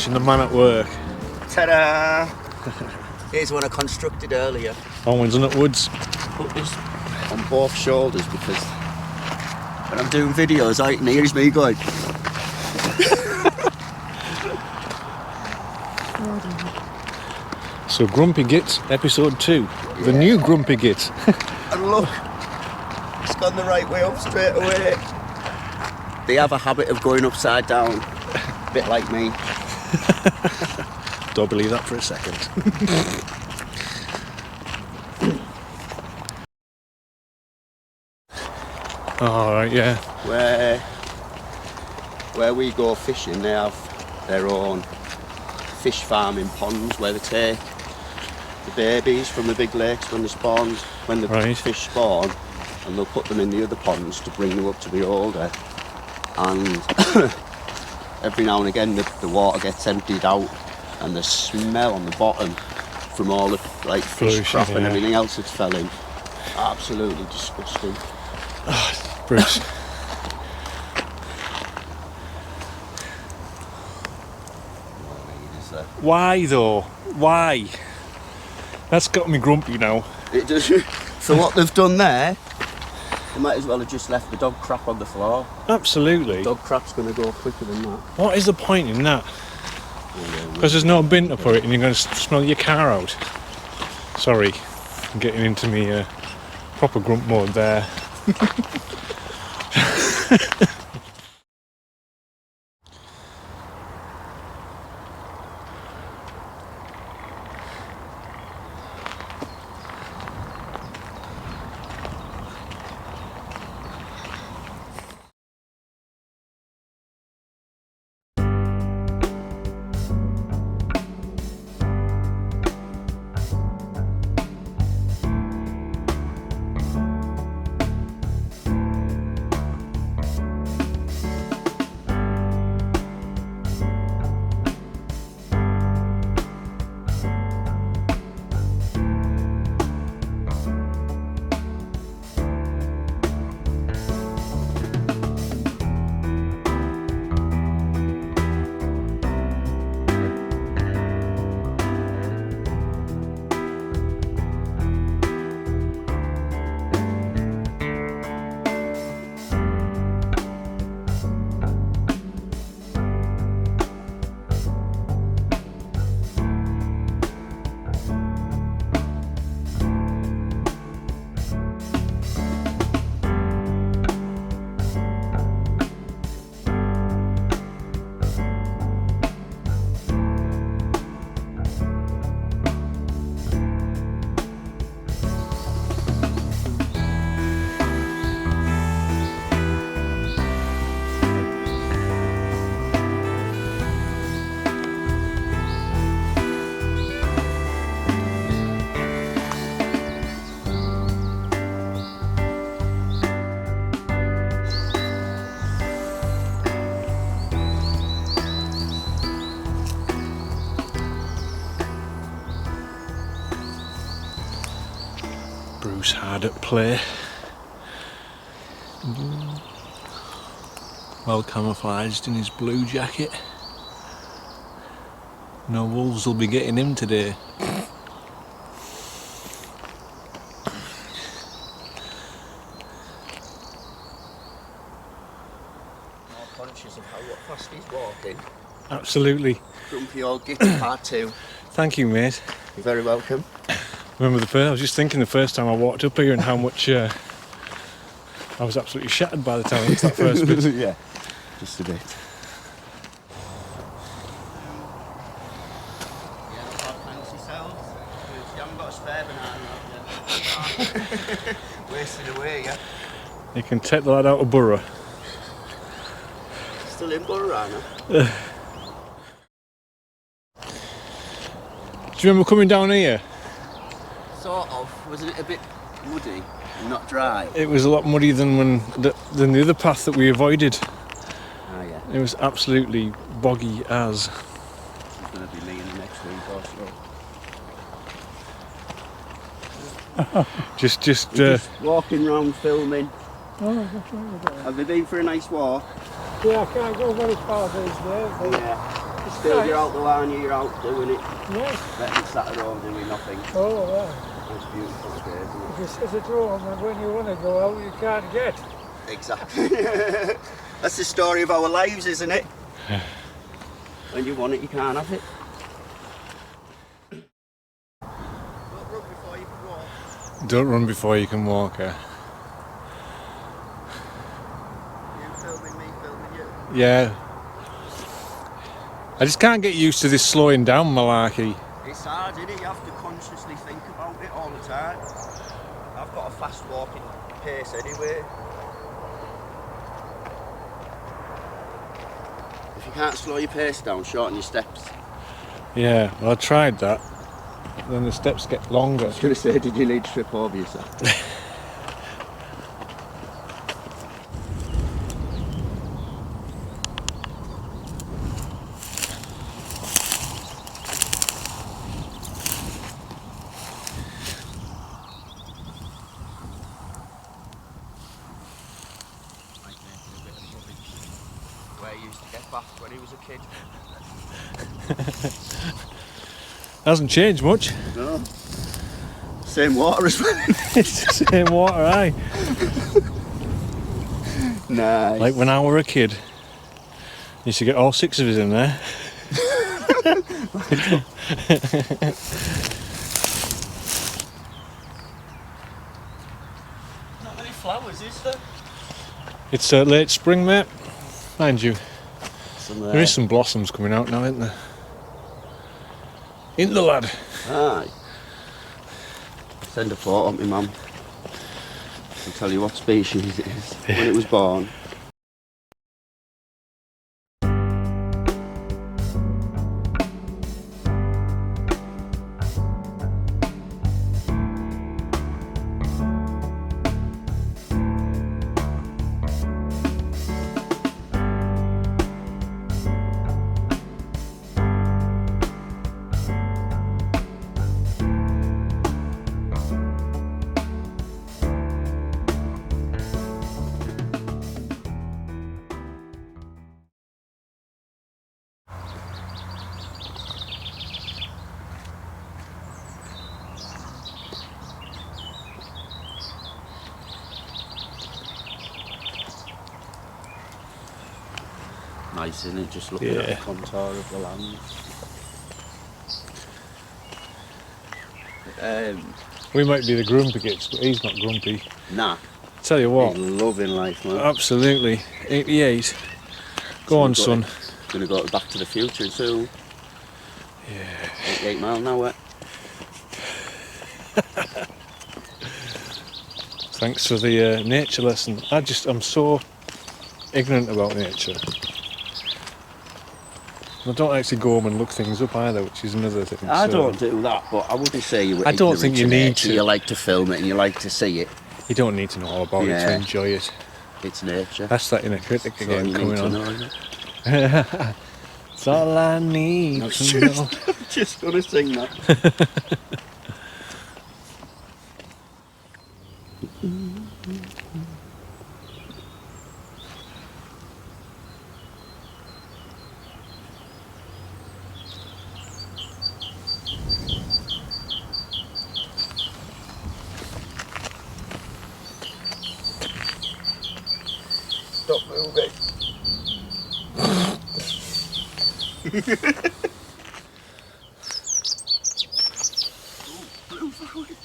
watching the man at work. Ta-da! Here's one I constructed earlier. Errington Woods. Put this on both shoulders because when I'm doing videos, I can hear me going. So Grumpy Gits, episode 2. The new Grumpy Gits. And look, it's gone the right way up straight away. They have a habit of going upside down, a bit like me. Don't believe that for a second. Alright, yeah. Where we go fishing, they have their own fish farming ponds where they take the babies from the big lakes when they spawn, when the fish spawn, and they'll put them in the other ponds to bring them up to be older. And every now and again the water gets emptied out and the smell on the bottom from all the like fish crap and everything else that's fell in, absolutely disgusting. Oh, Bruce. Why though? Why? That's got me grumpy now. It does. For what they've done there, they might as well have just left the dog crap on the floor. Absolutely. Dog crap's going to go quicker than that. What is the point in that? Because there's no bin to put it and you're going to smell your car out. Sorry, I'm getting into me proper grump mode there. Bruce hard at play. Well camouflaged in his blue jacket. No wolves will be getting him today. More conscious of how fast he's walking. Absolutely. Grumpy old Gits part 2. Thank you, mate. You're very welcome. I was just thinking the first time I walked up here and how much I was absolutely shattered by the time I hit that first bit. Yeah, just a bit. Yeah, not bad, thanks yourselves. You haven't got a spare banana, have you? Wasted away, yeah. You can take the lad out of Borough. Still in Borough, Do you remember coming down here? Sort of. Wasn't it a bit muddy and not dry? It was a lot muddier than than the other path that we avoided. Oh yeah. It was absolutely boggy as. It's going to be me in the next week or so. just walking round filming. Oh, what's wrong with that? Have they been for a nice walk? Yeah, I can't go very far these days. Yeah. It's stage you're out the line, you're out doing it. Yes. Letting it sat at home doing nothing. Oh, well. It's beautiful day, isn't If you sit at home and when you want to go out, you can't get. it? Exactly. That's the story of our lives, isn't it? When you want it, you can't have it. Don't run before you can walk. Don't run before you can walk, eh? You filming me, filming you. Yeah. I just can't get used to this slowing down malarkey. It's hard, isn't it? You have to consciously think about it all the time. I've got a fast walking pace anyway. If you can't slow your pace down, shorten your steps. Yeah, well I tried that. Then the steps get longer. I was going to say, did you need to trip over yourself? Where he used to get back when he was a kid. Hasn't changed much. No. Same water as well. It's the same water, aye. Nice. Like when I were a kid. Used to get all 6 of us in there. Not many flowers, is there? It's late spring, mate. Mind you. Some There is some blossoms coming out now, isn't there? Isn't the lad? Aye. Send a photo of me mum. I'll tell you what species it is. When it was born. Nice, isn't it? Just looking at the contour of the land. We might be the grumpy Gits, but he's not grumpy. Nah. Tell you what. He's loving life, man. Absolutely. 88. Go on, son. Gonna go to Back to the Future soon. Yeah. 88 mile an hour. Thanks for the nature lesson. I'm so ignorant about nature. I don't actually go home and look things up either, which is another thing. I don't do that, but I wouldn't say you were I don't think you need to. You like to film it and you like to see it. You don't need to know all about it to enjoy it. It's nature. That's that inner critic That's again all you coming need to on. know, isn't it? That's all I need to know. Just gonna sing that. Stop moving. Blue flowers.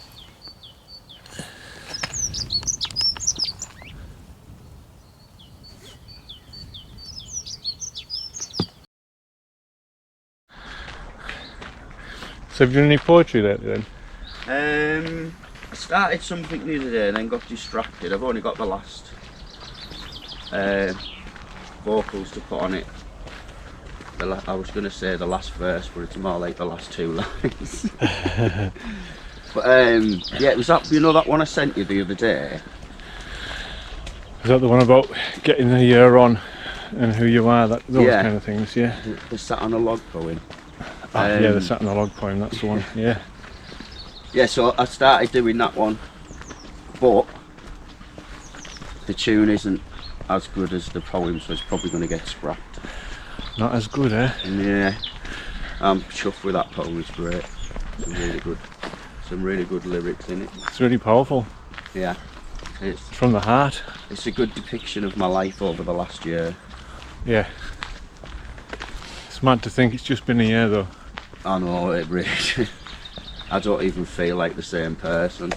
So have you done any poetry lately then? I started something the other day and then got distracted. I've only got the last vocals to put on it. I was going to say the last verse, but it's more like the last 2 lines. But yeah, it was that, you know, that one I sent you the other day. Is that the one about getting the year on and who you are, those kind of things, yeah? They sat on a log poem. Yeah, the sat on a log poem, that's the one, yeah. Yeah, so I started doing that one, but the tune isn't as good as the poem, so it's probably going to get scrapped. Not as good, eh? Yeah. I'm chuffed with that poem. It's great. Some really good lyrics in it. It's really powerful. Yeah, it's from the heart. It's a good depiction of my life over the last year. Yeah. It's mad to think it's just been a year though. I know, it really. I don't even feel like the same person.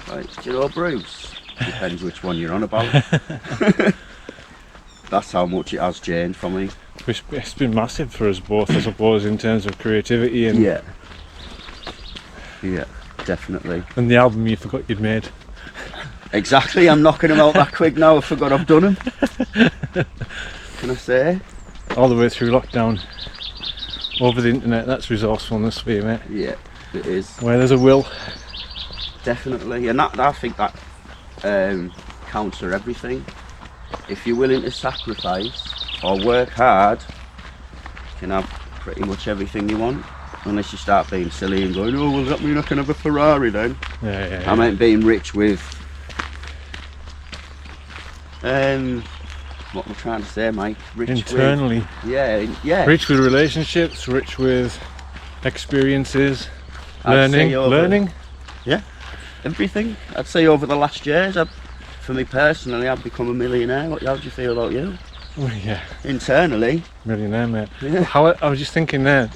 Like, do you know, Bruce? Depends which one you're on about. That's how much it has changed for me. It's been massive for us both, I suppose, in terms of creativity and yeah, definitely. And the album you forgot you'd made. Exactly, I'm knocking them out that quick now. I forgot I've done them. Can I say? All the way through lockdown, over the internet. That's resourcefulness for you, mate. Yeah, it is. Where there's a will. Definitely, and I think that counts for everything. If you're willing to sacrifice or work hard, you can have pretty much everything you want. Unless you start being silly and going, oh, well, does that mean I can have a Ferrari then? Yeah. I meant being rich with what am I trying to say, Mike? Rich internally. Yeah. Rich with relationships, rich with experiences, learning. Yeah, everything. I'd say over the last years, for me personally, I've become a millionaire. How do you feel about you? Oh, yeah. Internally. Millionaire, mate. Yeah. I was just thinking there,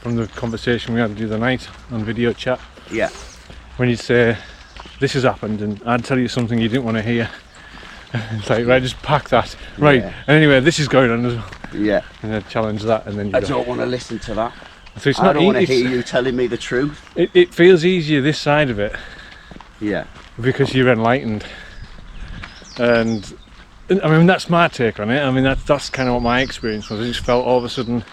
from the conversation we had the other night on video chat. Yeah. When you'd say, this has happened, and I'd tell you something you didn't want to hear. It's like, right, just pack that. Right, yeah. And anyway, this is going on as well. Yeah. And then challenge that, and then you I don't want to listen to that. So it's I not don't want to hear you telling me the truth. It feels easier this side of it. Yeah. Because you're enlightened. And I mean, that's my take on it. I mean, that's kind of what my experience was. I just felt all of a sudden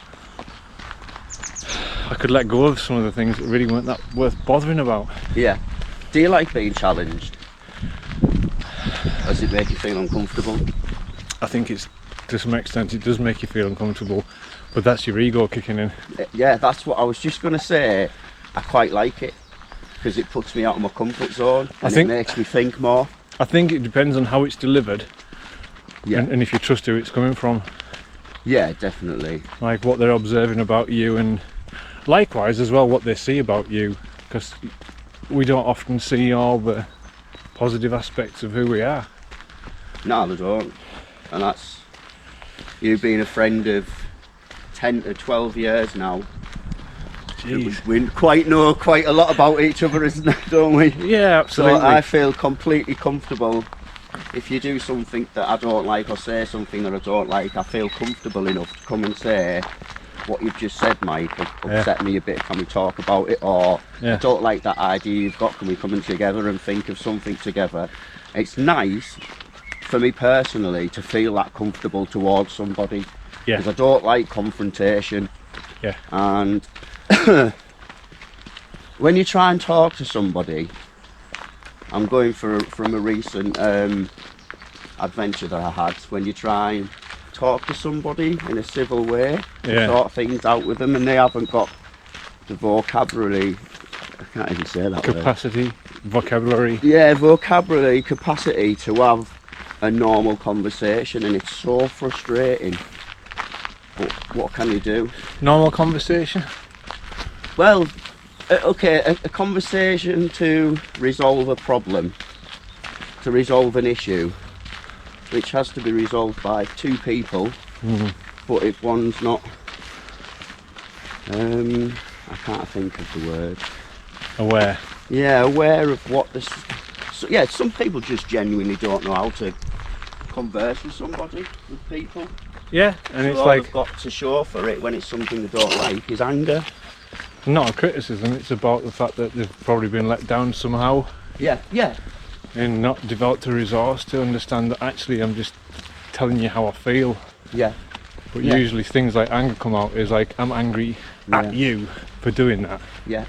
I could let go of some of the things that really weren't that worth bothering about. Yeah. Do you like being challenged? Does it make you feel uncomfortable? I think it's, to some extent, it does make you feel uncomfortable, but that's your ego kicking in. Yeah, that's what I was just going to say. I quite like it because it puts me out of my comfort zone and it makes me think more. I think it depends on how it's delivered. Yeah. And if you trust who it's coming from. Yeah, definitely. Like what they're observing about you, and likewise as well what they see about you, because we don't often see all the positive aspects of who we are. No, they don't. And that's you being a friend of 10 to 12 years now. Jeez. We know quite a lot about each other, don't we? Yeah, absolutely. So I feel completely comfortable. If you do something that I don't like, or say something that I don't like, I feel comfortable enough to come and say, what you've just said, Mike, upset me a bit, can we talk about it? Or I don't like that idea you've got, can we come in together and think of something together? It's nice for me personally to feel that comfortable towards somebody, because I don't like confrontation. Yeah. And when you try and talk to somebody, I'm going from a recent adventure that I had, when you try and talk to somebody in a civil way, sort things out with them, and they haven't got the vocabulary, I can't even say that capacity, vocabulary. Yeah, vocabulary, capacity to have a normal conversation, and it's so frustrating. But what can you do? Normal conversation? Well, okay, a conversation to resolve a problem, to resolve an issue, which has to be resolved by two people. But if one's not, I can't think of the word. Aware. Yeah, aware of what this. So, yeah, some people just genuinely don't know how to converse with somebody, with people. Yeah, and so it's all like they've got to show for it when it's something they don't like is anger. Not a criticism, it's about the fact that they've probably been let down somehow. Yeah. And not developed a resource to understand that actually I'm just telling you how I feel. Yeah. But usually things like anger come out is like, I'm angry at you for doing that. Yeah.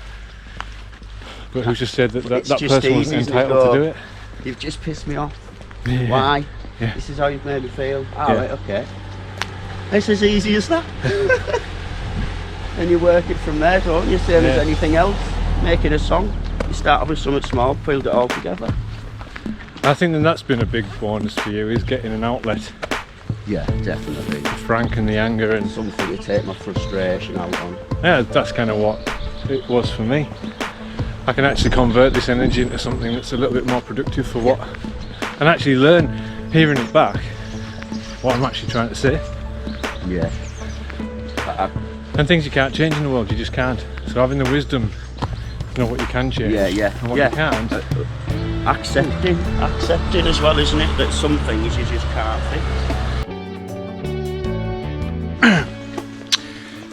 But who's just said that that just person was entitled to do it? You've just pissed me off. Yeah. Why? Yeah. This is how you've made me feel. Right, okay. It's as easy as that. And you work it from there, don't you? Same as anything else. Making a song, you start off with something small, build it all together. I think that's been a big bonus for you, is getting an outlet Yeah, definitely. Frank and the anger and Something to take my frustration out on. yeah, that's kind of what it was for me. I can actually convert this energy into something that's a little bit more productive for what, and actually learn, hearing it back, what I'm actually trying to say. Yeah. And things you can't change in the world, you just can't. So having the wisdom to know what you can change and what you can't. Accepting as well, isn't it? That some things you just can't fix.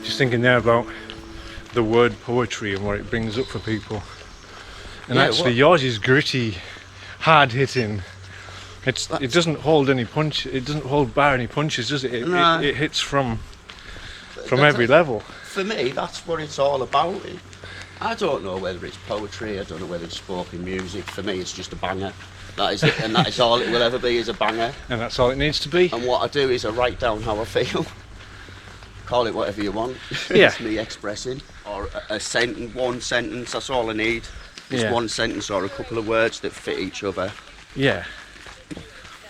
Just thinking there about the word poetry and what it brings up for people. And actually yours is gritty, hard hitting. It doesn't hold any punch. It doesn't hold bar any punches, does it? It hits from every level. For me, that's what it's all about. I don't know whether it's poetry. I don't know whether it's spoken music. For me, it's just a banger. That is it, and that is all it will ever be, is a banger. And that's all it needs to be. And what I do is I write down how I feel. Call it whatever you want. Yeah. It's me expressing, or a sentence, one sentence. That's all I need. It's one sentence or a couple of words that fit each other. Yeah.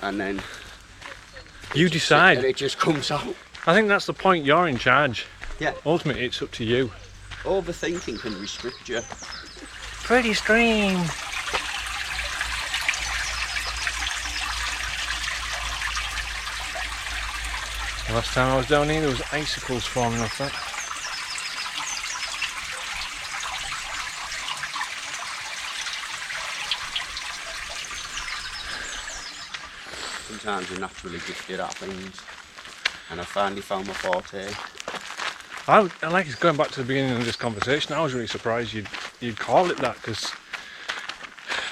And then you decide. And it just comes out. I think that's the point. You're in charge. Yeah. Ultimately, it's up to you. Overthinking can restrict you. Pretty stream. Last time I was down here, there was icicles forming off that. Sometimes you're naturally gifted at things, and I finally found my forte. I like it's going back to the beginning of this conversation. I was really surprised you'd call it that, because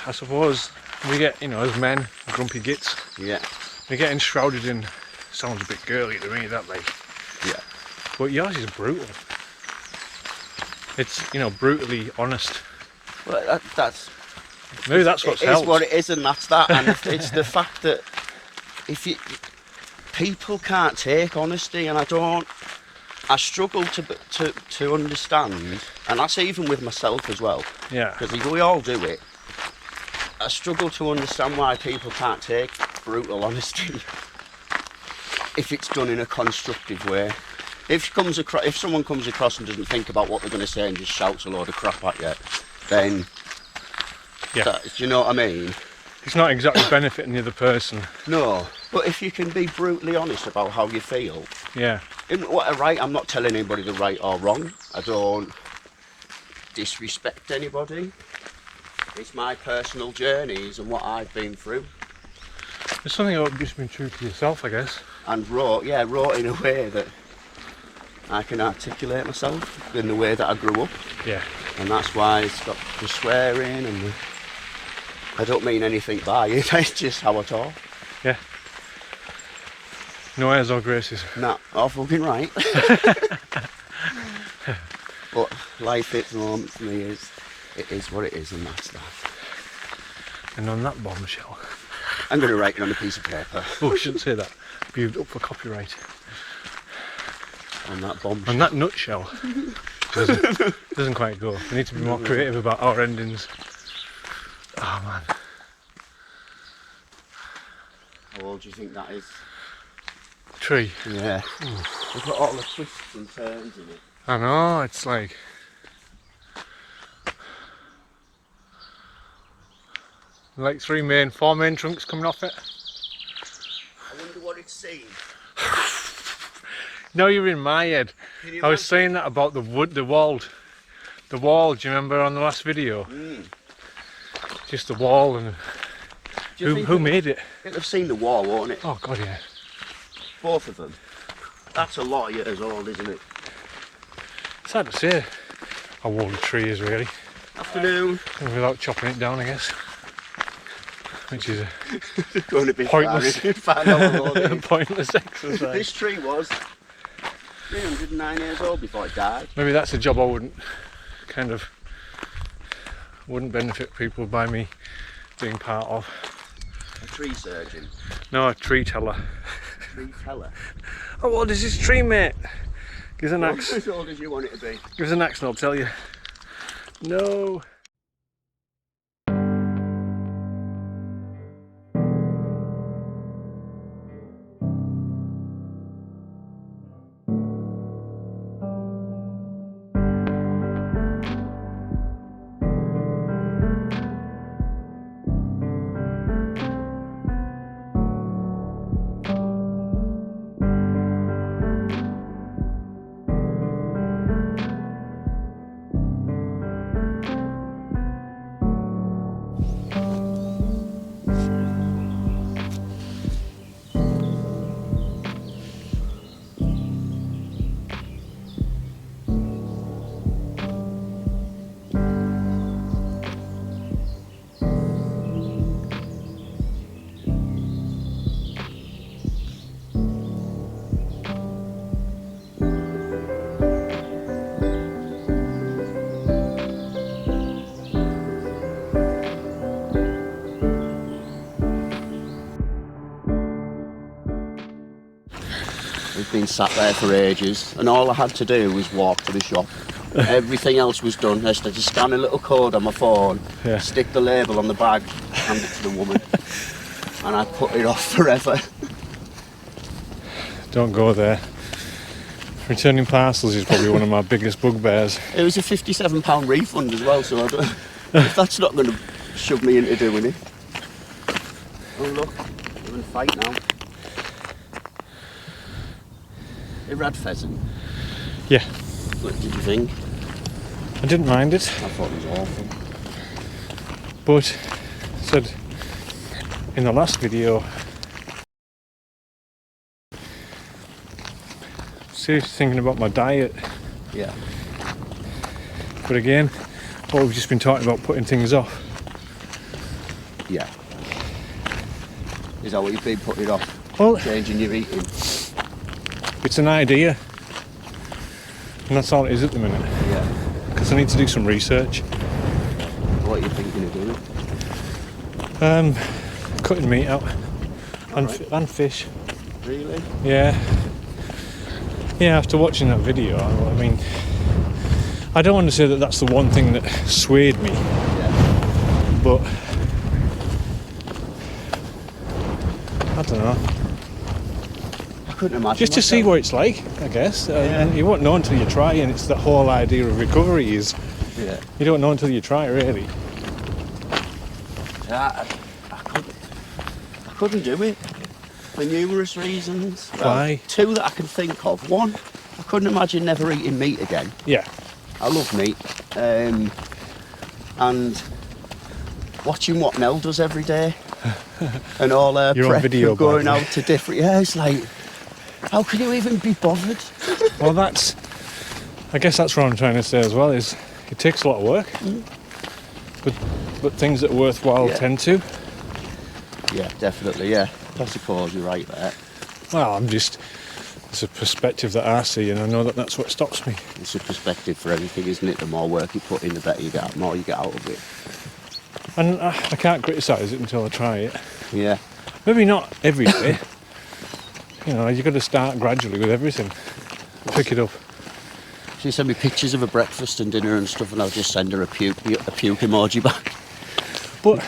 I suppose we get, as men, grumpy gits. Yeah. We get enshrouded in, sounds a bit girly to me, that like. Yeah. But yours is brutal. It's brutally honest. Well, that's maybe that's what's helped. It is what it is, and that's that. And it's the fact that people can't take honesty, and I struggle to understand, and that's even with myself as well. Yeah. Because we all do it. I struggle to understand why people can't take brutal honesty if it's done in a constructive way. If someone comes across and doesn't think about what they're going to say and just shouts a load of crap at you, then do you know what I mean? It's not exactly benefiting the other person. No, but if you can be brutally honest about how you feel. Yeah. I'm not telling anybody the right or wrong. I don't disrespect anybody. It's my personal journeys and what I've been through. There's something about just being true to yourself, I guess. And wrote in a way that I can articulate myself in the way that I grew up. Yeah. And that's why it's got the swearing and I don't mean anything by it, it's just how I talk. Yeah. No airs or graces. Nah, all fucking right. But life at the moment for me is what it is, and that's that. And on that bombshell, I'm going to write it on a piece of paper. Oh, I shouldn't say that. Be up for copyright. On that bombshell. On that nutshell. Doesn't quite go. We need to be more creative about our endings. Oh man. How old do you think that is? Tree. Yeah. We've got all the twists and turns in it. I know, it's like... Like four main trunks coming off it. I wonder what it's seen. No, you're in my head. I was saying that about the wood, the wall. The wall, do you remember on the last video? Mm. Just the wall, and who made it? You'll have seen the wall, won't it? Oh god, yeah. Both of them. That's a lot of years old, isn't it? It's hard to say how old a tree is, really. Afternoon. Without chopping it down, I guess. Which is going to be pointless. Pointless exercise. This tree was 309 years old before it died. Maybe that's a job I wouldn't benefit people by me being part of. A tree surgeon? No, a tree teller. Tree teller? How old is this tree, mate? Give us an axe. As old as you want it to be. Give us an axe and I'll tell you. No. been sat there for ages, and all I had to do was walk to the shop. Everything else was done. I just had to scan a little code on my phone, stick the label on the bag, hand it to the woman, and I put it off forever. Don't go there. Returning parcels is probably one of my biggest bugbears. It was a £57 refund as well, so I don't, if that's not going to shove me into doing it. Oh look, we're in a fight now. A red pheasant. Yeah. What did you think? I didn't mind it. I thought it was awful. But said in the last video, seriously thinking about my diet. Yeah. But again, what we've just been talking about, putting things off. Yeah. Is that what you've been putting off? Well, Changing your eating? it's an idea. And that's all it is at the minute. Yeah. Because I need to do some research. What are you thinking of doing? Cutting meat out. And fish. Really? Yeah. Yeah, after watching that video, I mean, I don't want to say that that's the one thing that swayed me. Yeah. But I don't know. I couldn't imagine. Just to see what it's like, I guess. And you won't know until you try, and it's the whole idea of recovery is you don't know until you try, really. I couldn't do it for numerous reasons. Why? Two that I can think of. One, I couldn't imagine never eating meat again. Yeah. I love meat. And watching what Nell does every day and all her You're on prep video, of going by the way. out to different... Yeah, it's like, how can you even be bothered? Well, I guess that's what I'm trying to say as well, is it takes a lot of work. But things that are worthwhile tend to. Yeah, definitely, yeah. I suppose you're right there. Well, it's a perspective that I see, and I know that that's what stops me. It's a perspective for everything, isn't it? The more work you put in, the better you get, the more you get out of it. And I can't criticise it until I try it. Yeah. Maybe not every day. You know, you've got to start gradually with everything. Pick it up. She sent me pictures of her breakfast and dinner and stuff, and I'll just send her a puke emoji back. But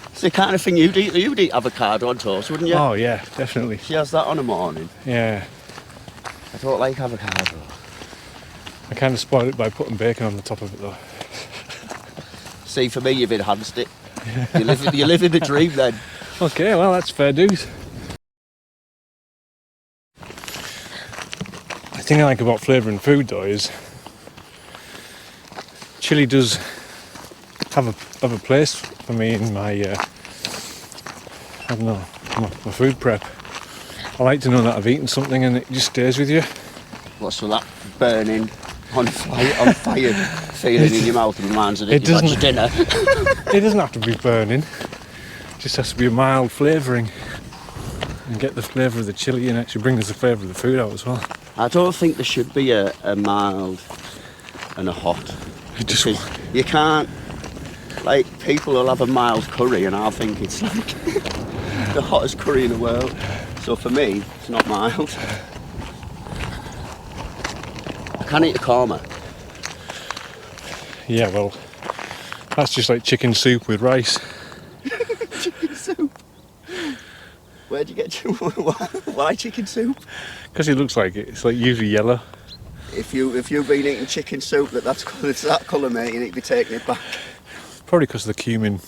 it's the kind of thing you'd eat avocado on toast, wouldn't you? oh yeah, definitely. She has that on a morning. Yeah. I don't like avocado. I kind of spoiled it by putting bacon on the top of it though. See, for me, you've enhanced it. You're living the dream then. Okay, well that's fair dues. The thing I like about flavouring food though is chili does have a place for me in my I don't know, my food prep. I like to know that I've eaten something and it just stays with you. What's with that burning on fire feeling in your mouth and reminds you that you've had your dinner? It doesn't have to be burning. It just has to be a mild flavouring and get the flavour of the chili and actually brings the flavour of the food out as well. I don't think there should be a mild and a hot. Because you can't, like, people will have a mild curry and I'll think it's like the hottest curry in the world. So for me, it's not mild. I can eat a korma. Yeah, well, that's just like chicken soup with rice. Chicken soup? Where'd you get your... Why chicken soup? Because it looks like it. It's like usually yellow. If you've been eating chicken soup that's that colour, mate, you need to be taking it back. Probably because of the cumin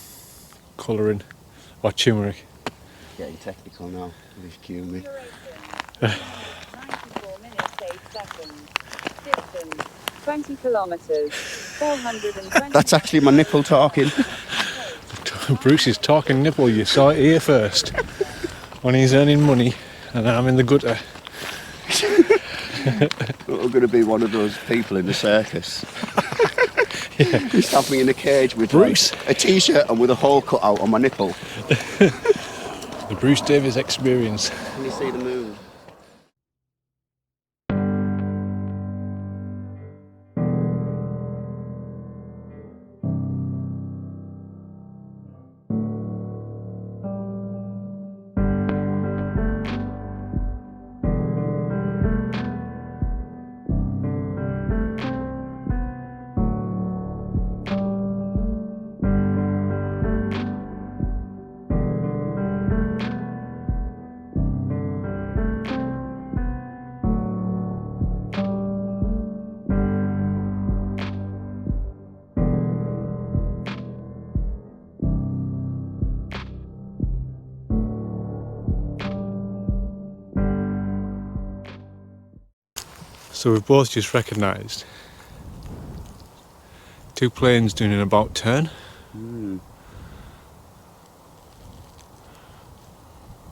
colouring or turmeric. Getting technical now with this cumin. 94 minutes 8 seconds. Distance 20 kilometres. 420. That's actually my nipple talking. Bruce is talking nipple. You saw it here first. When he's earning money and I'm in the gutter. We're going to be one of those people in the circus. Just have me in a cage with Bruce. Like, a t-shirt and with a hole cut out on my nipple. The Bruce Davies experience. Can you see the moon? So we've both just recognised two planes doing an about turn.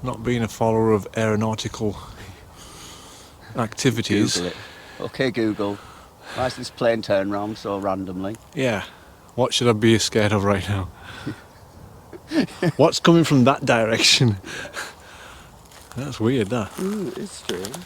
Not being a follower of aeronautical activities. Google it. Okay, Google. Why is this plane turn round so randomly? Yeah. What should I be scared of right now? What's coming from that direction? That's weird, that. It's strange.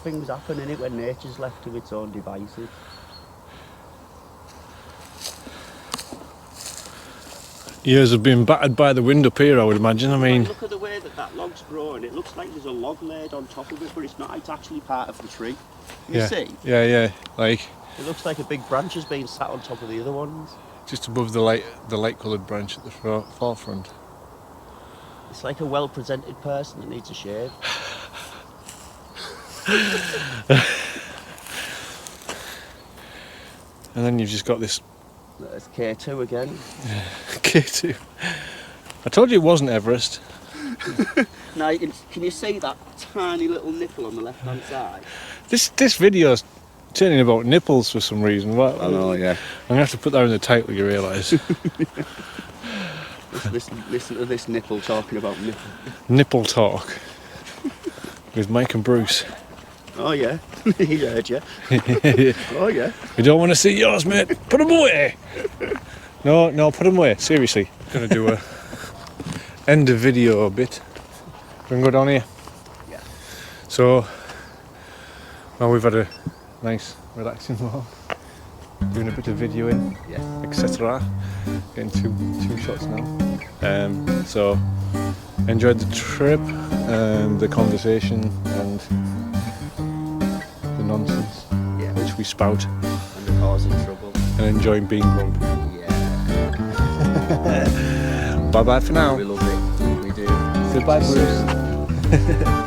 Things happen in it when nature's left to its own devices. Years have been battered by the wind up here, I would imagine. I mean, look at the way that log's growing. It looks like there's a log laid on top of it, but it's not. It's actually part of the tree. You see? Yeah. Like It looks like a big branch has been sat on top of the other ones. just above the light-coloured branch at the forefront. It's like a well-presented person that needs a shave. And then you've just got this There's K2 again. K2. I told you it wasn't Everest. Now, can you see that tiny little nipple on the left-hand side? This video's turning about nipples for some reason. What? I know, yeah. I'm gonna have to put that in the title, you realise. Listen to this nipple talking about nipple. Nipple talk with Mike and Bruce. Oh yeah, he heard you. Oh yeah. We don't want to see yours, mate. Put them away. No, put them away. Seriously. Gonna do a end of video a bit. We can go down here. Yeah. So, well, we've had a nice, relaxing walk. Doing a bit of videoing, Yeah. etc. Getting two shots now. So, enjoyed the trip, the conversation, and the nonsense Yeah. which we spout, And the causing trouble. and enjoying being grumpy. Yeah. Bye bye for now. We love it. We do. Goodbye, Bruce.